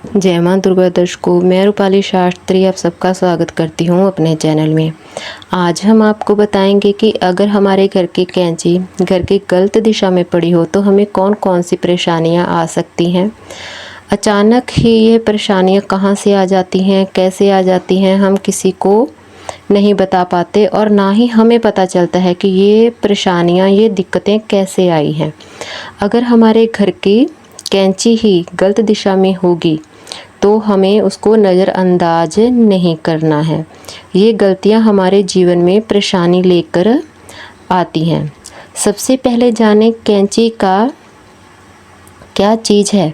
जय मां दुर्गा दर्शकों, मैं रूपाली शास्त्री आप सबका स्वागत करती हूं अपने चैनल में। आज हम आपको बताएंगे कि अगर हमारे घर की कैंची घर की गलत दिशा में पड़ी हो तो हमें कौन कौन सी परेशानियां आ सकती हैं। अचानक ही ये परेशानियां कहां से आ जाती हैं, कैसे आ जाती हैं, हम किसी को नहीं बता पाते और ना ही हमें पता चलता है कि ये परेशानियां, ये दिक्कतें कैसे आई हैं। अगर हमारे घर की कैंची ही गलत दिशा में होगी तो हमें उसको नज़रअंदाज नहीं करना है। ये गलतियां हमारे जीवन में परेशानी लेकर आती हैं। सबसे पहले जानें कैंची का क्या चीज़ है।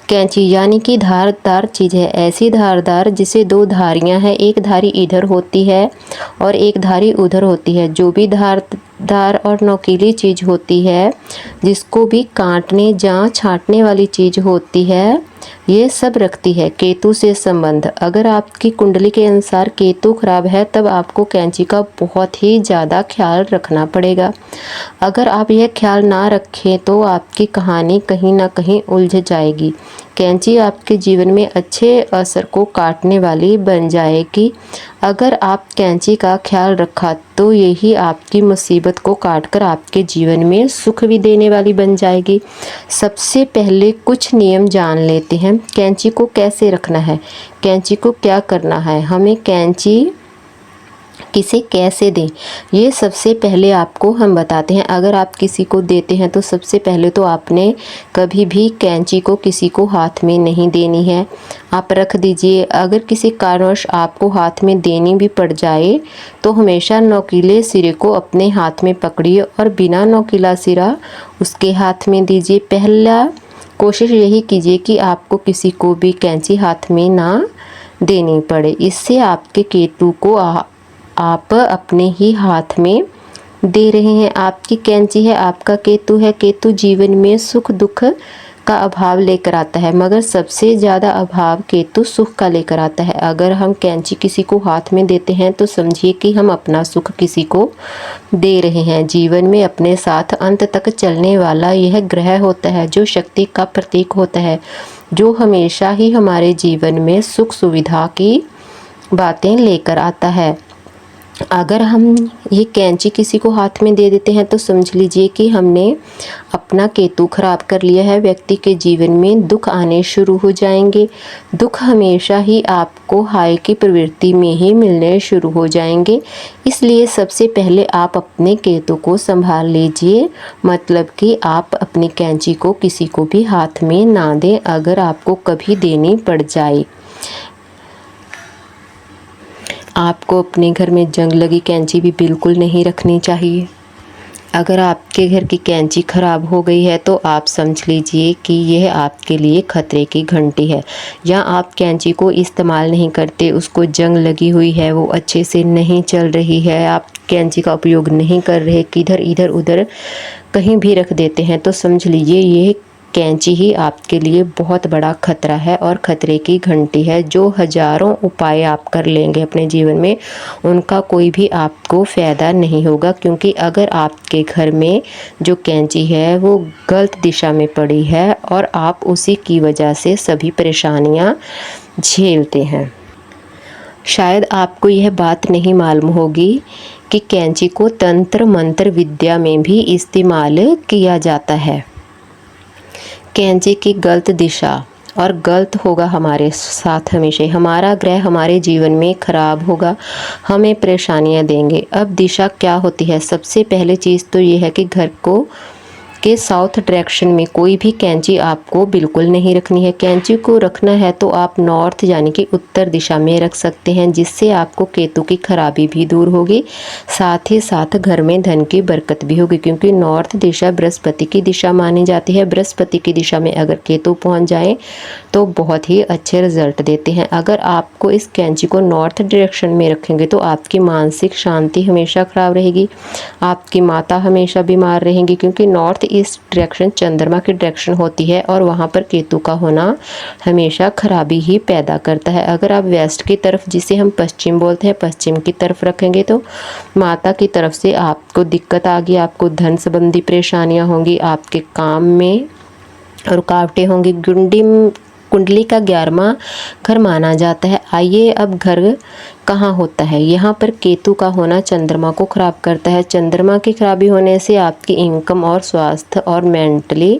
कैंची यानी कि धारदार चीज़ है, ऐसी धारदार जिसे दो धारियां हैं, एक धारी इधर होती है और एक धारी उधर होती है। जो भी धारदार और नोकीली चीज़ होती है, जिसको भी काटने या छाँटने वाली चीज़ होती है, ये सब रखती है केतु से संबंध। अगर आपकी कुंडली के अनुसार केतु खराब है तब आपको कैंची का बहुत ही ज़्यादा ख्याल रखना पड़ेगा। अगर आप यह ख्याल ना रखें तो आपकी कहानी कहीं ना कहीं उलझ जाएगी। कैंची आपके जीवन में अच्छे असर को काटने वाली बन जाएगी। अगर आप कैंची का ख्याल रखा तो यही आपकी मुसीबत को काटकर आपके जीवन में सुख भी देने वाली बन जाएगी। सबसे पहले कुछ नियम जान लेते हैं। कैंची को कैसे रखना है, कैंची को क्या करना है, हमें कैंची किसे कैसे दें, ये सबसे पहले आपको हम बताते हैं। अगर आप किसी को देते हैं तो सबसे पहले तो आपने कभी भी कैंची को किसी को हाथ में नहीं देनी है, आप रख दीजिए। अगर किसी कारणवश आपको हाथ में देनी भी पड़ जाए तो हमेशा नोकीले सिरे को अपने हाथ में पकड़िए और बिना नोकीला सिरा उसके हाथ में दीजिए। पहला कोशिश यही कीजिए कि आपको किसी को भी कैंची हाथ में ना देनी पड़े। इससे आपके केतु को आप अपने ही हाथ में दे रहे हैं। आपकी कैंची है, आपका केतु है। केतु जीवन में सुख दुख का अभाव लेकर आता है, मगर सबसे ज़्यादा अभाव केतु सुख का लेकर आता है। अगर हम कैंची किसी को हाथ में देते हैं तो समझिए कि हम अपना सुख किसी को दे रहे हैं। जीवन में अपने साथ अंत तक चलने वाला यह ग्रह होता है जो शक्ति का प्रतीक होता है, जो हमेशा ही हमारे जीवन में सुख सुविधा की बातें लेकर आता है। अगर हम ये कैंची किसी को हाथ में दे देते हैं तो समझ लीजिए कि हमने अपना केतु खराब कर लिया है। व्यक्ति के जीवन में दुख आने शुरू हो जाएंगे। दुख हमेशा ही आपको हाय की प्रवृत्ति में ही मिलने शुरू हो जाएंगे। इसलिए सबसे पहले आप अपने केतु को संभाल लीजिए, मतलब कि आप अपनी कैंची को किसी को भी हाथ में ना दें अगर आपको कभी देनी पड़ जाए। आपको अपने घर में जंग लगी कैंची भी बिल्कुल नहीं रखनी चाहिए। अगर आपके घर की कैंची खराब हो गई है तो आप समझ लीजिए कि यह आपके लिए खतरे की घंटी है। या आप कैंची को इस्तेमाल नहीं करते, उसको जंग लगी हुई है, वो अच्छे से नहीं चल रही है, आप कैंची का उपयोग नहीं कर रहे, किधर इधर उधर कहीं भी रख देते हैं, तो समझ लीजिए ये कैंची ही आपके लिए बहुत बड़ा खतरा है और खतरे की घंटी है। जो हजारों उपाय आप कर लेंगे अपने जीवन में, उनका कोई भी आपको फ़ायदा नहीं होगा, क्योंकि अगर आपके घर में जो कैंची है वो गलत दिशा में पड़ी है और आप उसी की वजह से सभी परेशानियां झेलते हैं। शायद आपको यह बात नहीं मालूम होगी कि कैंची को तंत्र मंत्र विद्या में भी इस्तेमाल किया जाता है। कैंची की गलत दिशा और गलत होगा हमारे साथ, हमेशा हमारा ग्रह हमारे जीवन में खराब होगा, हमें परेशानियां देंगे। अब दिशा क्या होती है? सबसे पहले चीज़ तो ये है कि घर को के साउथ डायरेक्शन में कोई भी कैंची आपको बिल्कुल नहीं रखनी है। कैंची को रखना है तो आप नॉर्थ यानी कि उत्तर दिशा में रख सकते हैं, जिससे आपको केतु की खराबी भी दूर होगी, साथ ही साथ घर में धन की बरकत भी होगी, क्योंकि नॉर्थ दिशा बृहस्पति की दिशा मानी जाती है। बृहस्पति की दिशा में अगर केतु पहुंच जाए तो बहुत ही अच्छे रिजल्ट देते हैं। अगर आपको इस कैंची को नॉर्थ डायरेक्शन में रखेंगे तो आपकी मानसिक शांति हमेशा खराब रहेगी, आपकी माता हमेशा बीमार रहेंगी, क्योंकि नॉर्थ ईस्ट डायरेक्शन चंद्रमा की डायरेक्शन होती है और वहाँ पर केतु का होना हमेशा खराबी ही पैदा करता है। अगर आप वेस्ट की तरफ, जिसे हम पश्चिम बोलते हैं, पश्चिम की तरफ रखेंगे तो माता की तरफ से आपको दिक्कत आ गई, आपको धन संबंधी परेशानियाँ होंगी, आपके काम में रुकावटें होंगी। गुंडी कुंडली का 11वां घर माना जाता है। आइए अब घर कहाँ होता है। यहाँ पर केतु का होना चंद्रमा को खराब करता है। चंद्रमा की खराबी होने से आपकी इनकम और स्वास्थ्य और मेंटली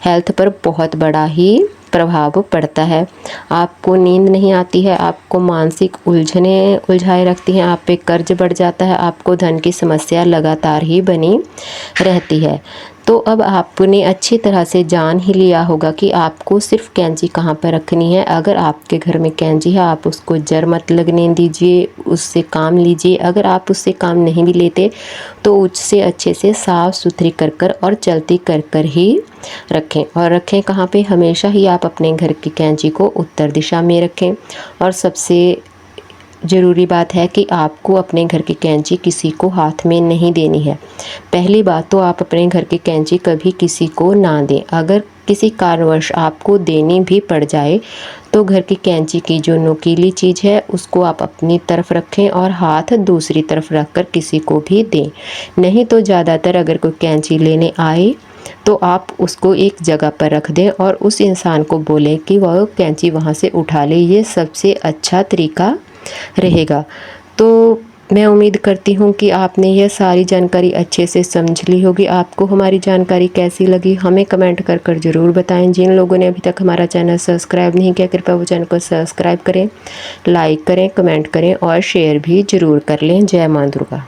हेल्थ पर बहुत बड़ा ही प्रभाव पड़ता है। आपको नींद नहीं आती है, आपको मानसिक उलझनें उलझाए रखती हैं, आप पे कर्ज बढ़ जाता है, आपको धन की समस्या लगातार ही बनी रहती है। तो अब आपने अच्छी तरह से जान ही लिया होगा कि आपको सिर्फ कैंची कहाँ पर रखनी है। अगर आपके घर में कैंची है, आप उसको जर मत लगने दीजिए, उससे काम लीजिए। अगर आप उससे काम नहीं भी लेते तो उससे अच्छे से साफ़ सुथरी कर और चलती कर ही रखें। और रखें कहाँ पे, हमेशा ही आप अपने घर की कैंची को उत्तर दिशा में रखें। और सबसे ज़रूरी बात है कि आपको अपने घर की कैंची किसी को हाथ में नहीं देनी है। पहली बात तो आप अपने घर की कैंची कभी किसी को ना दें। अगर किसी कारणवश आपको देनी भी पड़ जाए तो घर की कैंची की जो नुकीली चीज़ है उसको आप अपनी तरफ रखें और हाथ दूसरी तरफ रखकर किसी को भी दें। नहीं तो ज़्यादातर अगर कोई कैंची लेने आए तो आप उसको एक जगह पर रख दें और उस इंसान को बोलें कि वह कैंची वहाँ से उठा ले। ये सबसे अच्छा तरीका रहेगा। तो मैं उम्मीद करती हूँ कि आपने यह सारी जानकारी अच्छे से समझ ली होगी। आपको हमारी जानकारी कैसी लगी हमें कमेंट कर ज़रूर बताएं। जिन लोगों ने अभी तक हमारा चैनल सब्सक्राइब नहीं किया, कृपया वो चैनल को सब्सक्राइब करें, लाइक करें, कमेंट करें और शेयर भी ज़रूर कर लें। जय माँ दुर्गा।